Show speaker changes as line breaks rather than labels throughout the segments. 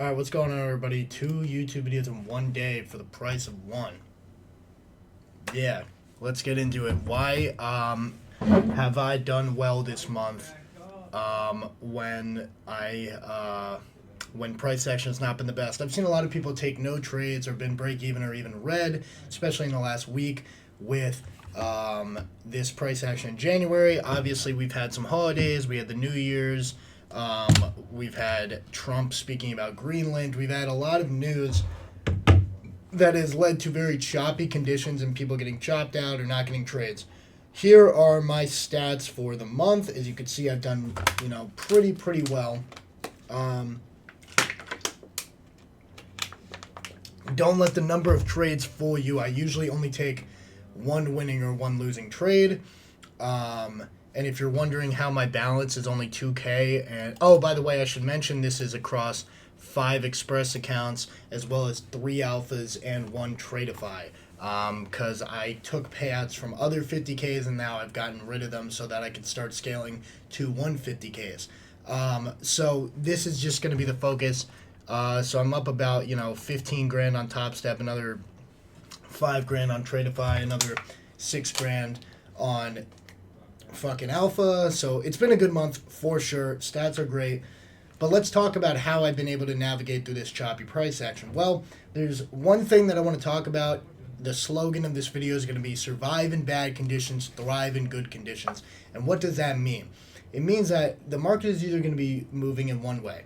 Alright, what's going on, everybody? 2 YouTube videos in one day for the price of one. Yeah, let's get into it. Why have I done well this month when price action has not been the best? I've seen a lot of people take no trades or been break even or even red, especially in the last week with this price action in January. Obviously, we've had some holidays. We had the New Year's. We've had Trump speaking about Greenland. We've had a lot of news that has led to very choppy conditions and people getting chopped out or not getting trades. Here are my stats for the month. As you can see, I've done, pretty well. Don't let the number of trades fool you. I usually only take one winning or one losing trade. And if you're wondering how my balance is only 2K, and oh, by the way, I should mention this is across 5 Express accounts as well as 3 Alphas and 1 Tradeify. Because I took payouts from other 50Ks and now I've gotten rid of them so that I could start scaling to 150Ks. So this is just going to be the focus. So I'm up about 15 grand on Top Step, another 5 grand on Tradeify, another 6 grand on fucking Alpha. So it's been a good month for sure. Stats are great. But let's talk about how I've been able to navigate through this choppy price action. Well, there's one thing that I want to talk about. The slogan of this video is going to be survive in bad conditions, thrive in good conditions. And what does that mean? It means that the market is either going to be moving in one way.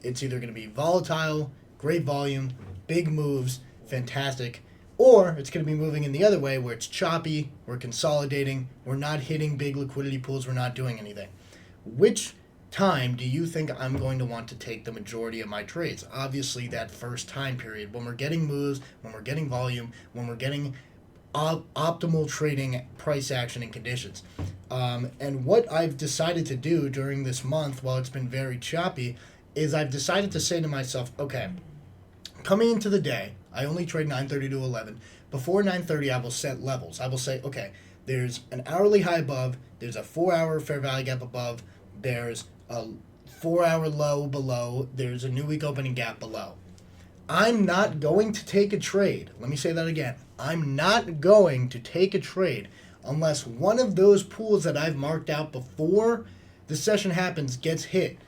It's either going to be volatile, great volume, big moves, fantastic, or it's going to be moving in the other way where it's choppy, we're consolidating, we're not hitting big liquidity pools, we're not doing anything. Which time do you think I'm going to want to take the majority of my trades? Obviously, that first time period when we're getting moves, when we're getting volume, when we're getting optimal trading price action and conditions. And what I've decided to do during this month, while it's been very choppy, is I've decided to say to myself, okay, coming into the day, I only trade 9:30 to 11. Before 9:30, I will set levels. I will say, okay, there's an hourly high above, there's a 4-hour fair value gap above, there's a 4-hour low below, there's a new week opening gap below. I'm not going to take a trade. Let me say that again. I'm not going to take a trade unless one of those pools that I've marked out before the session happens gets hit.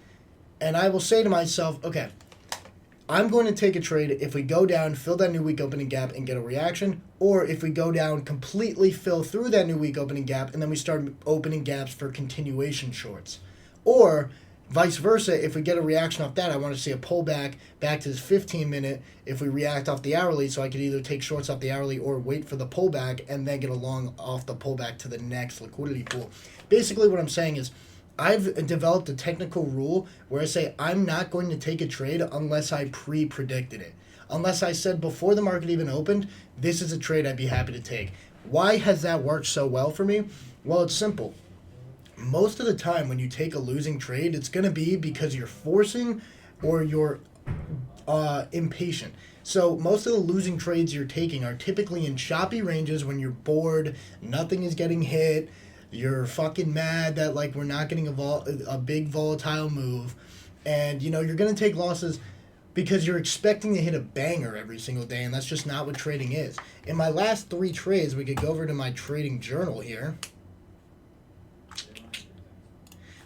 And I will say to myself, okay, I'm going to take a trade if we go down, fill that new week opening gap and get a reaction, or if we go down, completely fill through that new week opening gap, and then we start opening gaps for continuation shorts. Or vice versa, if we get a reaction off that, I want to see a pullback back to this 15-minute if we react off the hourly, so I could either take shorts off the hourly or wait for the pullback and then get a long off the pullback to the next liquidity pool. Basically, what I'm saying is, I've developed a technical rule where I say I'm not going to take a trade unless I pre-predicted it. Unless I said before the market even opened, this is a trade I'd be happy to take. Why has that worked so well for me? Well, it's simple. Most of the time when you take a losing trade, it's going to be because you're forcing or you're impatient. So most of the losing trades you're taking are typically in choppy ranges when you're bored, nothing is getting hit, you're fucking mad that we're not getting a big volatile move, and you're going to take losses because you're expecting to hit a banger every single day, and that's just not what trading is. In my last 3 trades, we could go over to my trading journal here.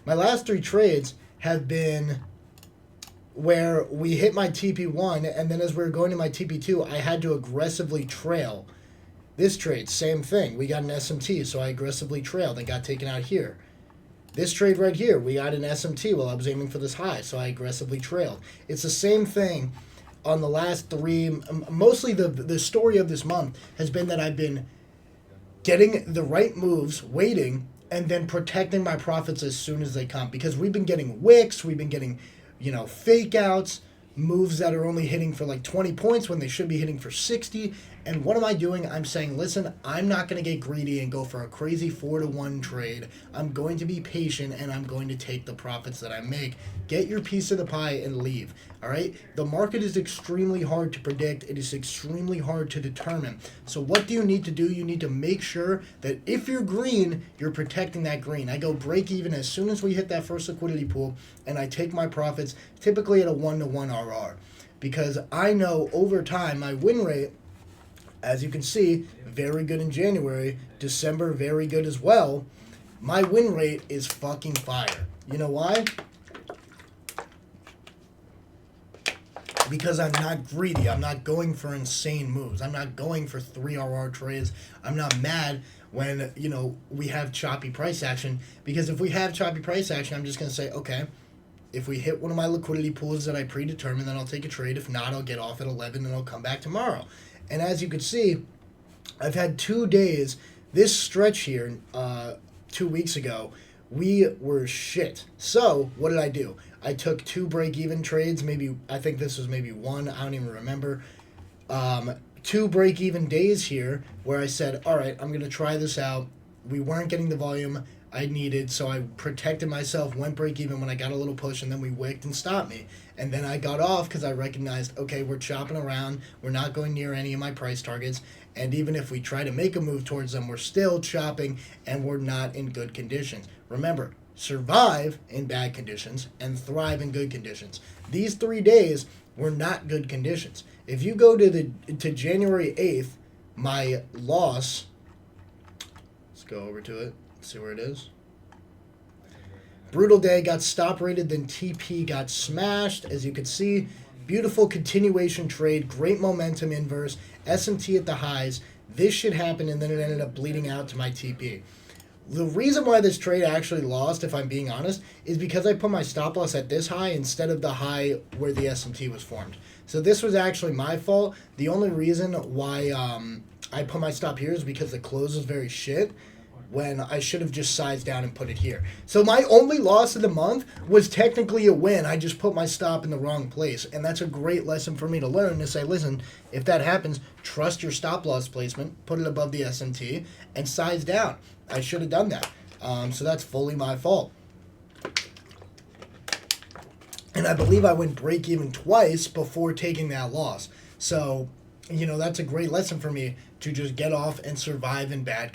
My last 3 trades have been where we hit my TP1, and then as we were going to my TP2, I had to aggressively trail. This trade, same thing. We got an SMT, so I aggressively trailed and got taken out here. This trade right here, we got an SMT while I was aiming for this high, so I aggressively trailed. It's the same thing on the last 3. Mostly the story of this month has been that I've been getting the right moves, waiting, and then protecting my profits as soon as they come. Because we've been getting wicks, we've been getting, fake outs, moves that are only hitting for 20 points when they should be hitting for 60. And what am I doing? I'm saying, listen, I'm not going to get greedy and go for a crazy 4-to-1 trade. I'm going to be patient and I'm going to take the profits that I make. Get your piece of the pie and leave. All right? The market is extremely hard to predict. It is extremely hard to determine. So what do you need to do? You need to make sure that if you're green, you're protecting that green. I go break even as soon as we hit that first liquidity pool, and I take my profits typically at a 1-to-1 RR. Because I know over time my win rate, as you can see, very good in January. December, very good as well. My win rate is fucking fire. You know why? Because I'm not greedy. I'm not going for insane moves. I'm not going for 3RR trades. I'm not mad when, we have choppy price action. Because if we have choppy price action, I'm just going to say, okay, if we hit one of my liquidity pools that I predetermined, then I'll take a trade. If not, I'll get off at 11 and I'll come back tomorrow. And as you can see, I've had 2 days. This stretch here, 2 weeks ago, we were shit. So what did I do? I took 2 break-even trades. I think this was maybe 1. I don't even remember. 2 break-even days here where I said, all right, I'm going to try this out. We weren't getting the volume I needed, so I protected myself, went break-even when I got a little push, and then we wicked and stopped me. And then I got off because I recognized, okay, we're chopping around. We're not going near any of my price targets. And even if we try to make a move towards them, we're still chopping and we're not in good conditions. Remember, survive in bad conditions and thrive in good conditions. These 3 days were not good conditions. If you go to January 8th, my loss, let's go over to it, see where it is. Brutal day, got stop rated, then TP got smashed. As you can see, beautiful continuation trade, great momentum inverse, SMT at the highs. This should happen, and then it ended up bleeding out to my TP. The reason why this trade actually lost, if I'm being honest, is because I put my stop loss at this high instead of the high where the SMT was formed. So this was actually my fault. The only reason why I put my stop here is because the close was very shit, when I should have just sized down and put it here. So my only loss of the month was technically a win. I just put my stop in the wrong place. And that's a great lesson for me to learn, to say, listen, if that happens, trust your stop loss placement, put it above the SMT, and size down. I should have done that. So that's fully my fault. And I believe I went break even twice before taking that loss. So, that's a great lesson for me to just get off and survive in bad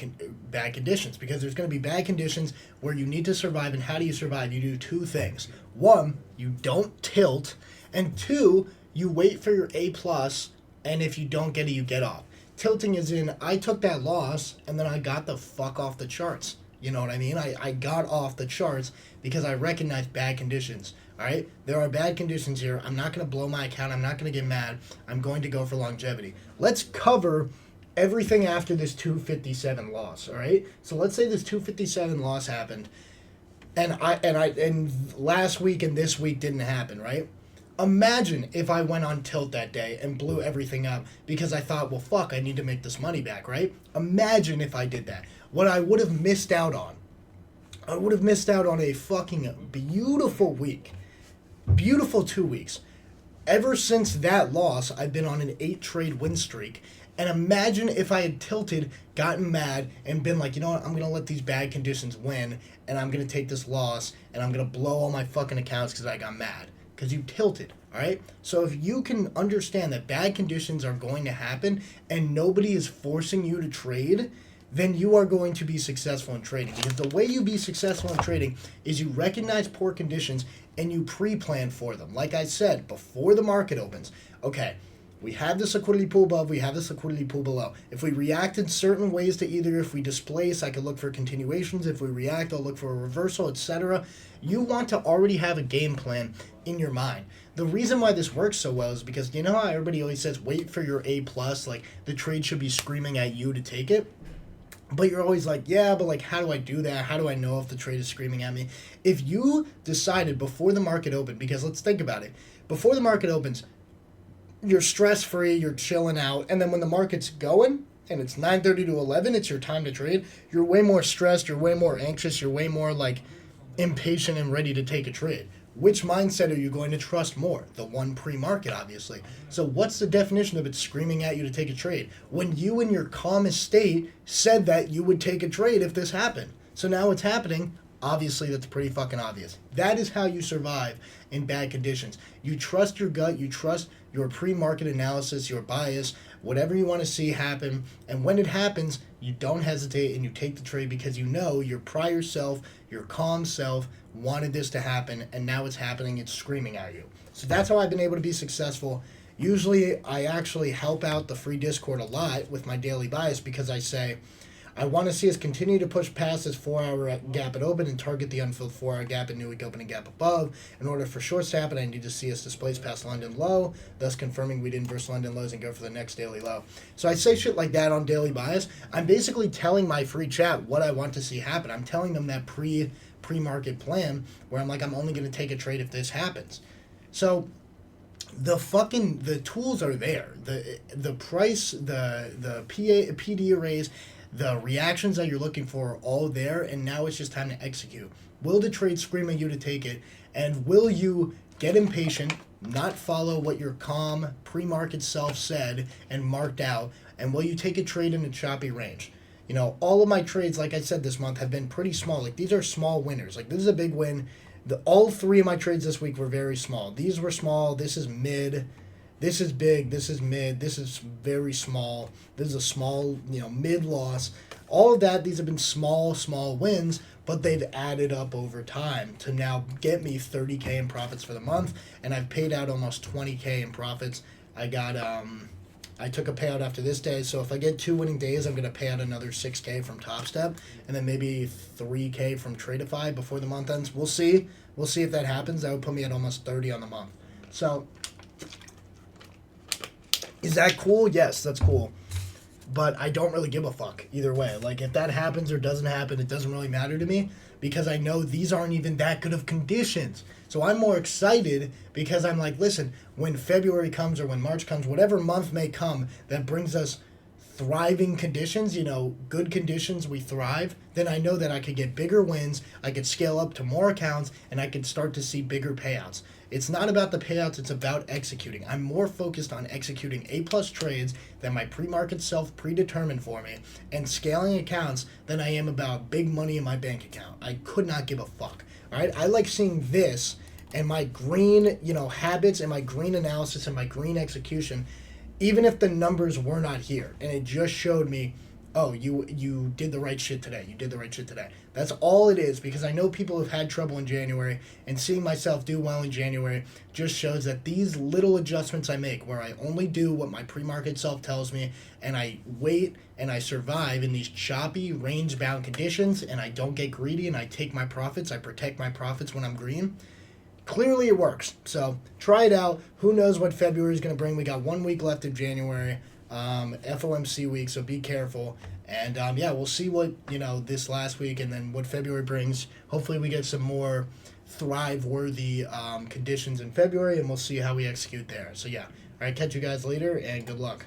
conditions, because there's going to be bad conditions where you need to survive. And how do you survive? You do 2 things. 1, you don't tilt, and 2, you wait for your A+, and if you don't get it, you get off. Tilting is in, I took that loss, and then I got the fuck off the charts. You know what I mean? I got off the charts because I recognized bad conditions. All right? There are bad conditions here. I'm not going to blow my account. I'm not going to get mad. I'm going to go for longevity. Let's cover everything after this 257 loss, all right? So let's say this 257 loss happened, and last week and this week didn't happen, right? Imagine if I went on tilt that day and blew everything up because I thought, well, fuck, I need to make this money back, right? Imagine if I did that. What I would have missed out on. I would have missed out on a fucking beautiful week. Beautiful 2 weeks. Ever since that loss, I've been on an 8-trade win streak. And imagine if I had tilted, gotten mad, and been like, you know what, I'm going to let these bad conditions win, and I'm going to take this loss, and I'm going to blow all my fucking accounts because I got mad. Because you tilted, all right? So if you can understand that bad conditions are going to happen, and nobody is forcing you to trade, then you are going to be successful in trading. Because the way you be successful in trading is you recognize poor conditions and you pre-plan for them. Like I said, before the market opens, okay, we have this liquidity pool above, we have this liquidity pool below. If we react in certain ways to either, if we displace, I could look for continuations. If we react, I'll look for a reversal, etc. You want to already have a game plan in your mind. The reason why this works so well is because, you know how everybody always says, wait for your A+, like the trade should be screaming at you to take it? But you're always like, yeah, but like, how do I do that? How do I know if the trade is screaming at me? If you decided before the market opened, because let's think about it, before the market opens, you're stress-free, you're chilling out, and then when the market's going, and it's 9:30 to 11, it's your time to trade, you're way more stressed, you're way more anxious, you're way more like impatient and ready to take a trade. which mindset are you going to trust more? The one pre-market, obviously. So what's the definition of it screaming at you to take a trade? When you in your calmest state said that you would take a trade if this happened. So now it's happening. Obviously, that's pretty fucking obvious. That is how you survive in bad conditions. You trust your gut, you trust your pre-market analysis, your bias, whatever you want to see happen. And when it happens, you don't hesitate and you take the trade because you know your prior self, your calm self, wanted this to happen, and now it's happening, it's screaming at you. So that's how I've been able to be successful. Usually, I actually help out the free Discord a lot with my daily bias because I say, I want to see us continue to push past this 4-hour gap at open and target the unfilled 4-hour gap and new week opening gap above. In order for shorts to happen, I need to see us displace past London low, thus confirming we'd inverse London lows and go for the next daily low. So I say shit like that on daily bias. I'm basically telling my free chat what I want to see happen. I'm telling them that pre-market plan where I'm like, I'm only going to take a trade if this happens. So the tools are there. The price, the PD arrays, the reactions that you're looking for are all there, and now it's just time to execute. Will the trade scream at you to take it, and will you get impatient, not follow what your calm pre-market self said and marked out, and will you take a trade in a choppy range? You know, all of my trades, like I said this month, have been pretty small. Like, these are small winners. Like, this is a big win. All 3 of my trades this week were very small. These were small. This is mid. This is big, this is mid, this is very small, this is a small, mid loss. All of that, these have been small wins, but they've added up over time to now get me 30K in profits for the month, and I've paid out almost 20K in profits. I took a payout after this day, so if I get 2 winning days, I'm going to pay out another 6K from Top Step, and then maybe 3K from Tradeify before the month ends. We'll see if that happens. That would put me at almost 30 on the month. So, is that cool? Yes, that's cool. But I don't really give a fuck either way. Like, if that happens or doesn't happen, it doesn't really matter to me because I know these aren't even that good of conditions. So I'm more excited because I'm like, listen, when February comes or when March comes, whatever month may come that brings us thriving conditions, good conditions, we thrive, then I know that I could get bigger wins, I could scale up to more accounts, and I could start to see bigger payouts. It's not about the payouts, it's about executing. I'm more focused on executing A-plus trades that my pre-market self predetermined for me and scaling accounts than I am about big money in my bank account. I could not give a fuck. All right? I like seeing this and my green, habits and my green analysis and my green execution, even if the numbers were not here. And it just showed me, oh, you did the right shit today. You did the right shit today. That's all it is, because I know people have had trouble in January, and seeing myself do well in January just shows that these little adjustments I make, where I only do what my pre-market self tells me, and I wait and I survive in these choppy, range-bound conditions, and I don't get greedy, and I take my profits, I protect my profits when I'm green. Clearly it works. So try it out. Who knows what February is going to bring. We got 1 week left of January. FOMC week, so be careful. And we'll see what this last week and then what February brings. Hopefully we get some more thrive-worthy conditions in February, and we'll see how we execute there. So all right, catch you guys later, and good luck.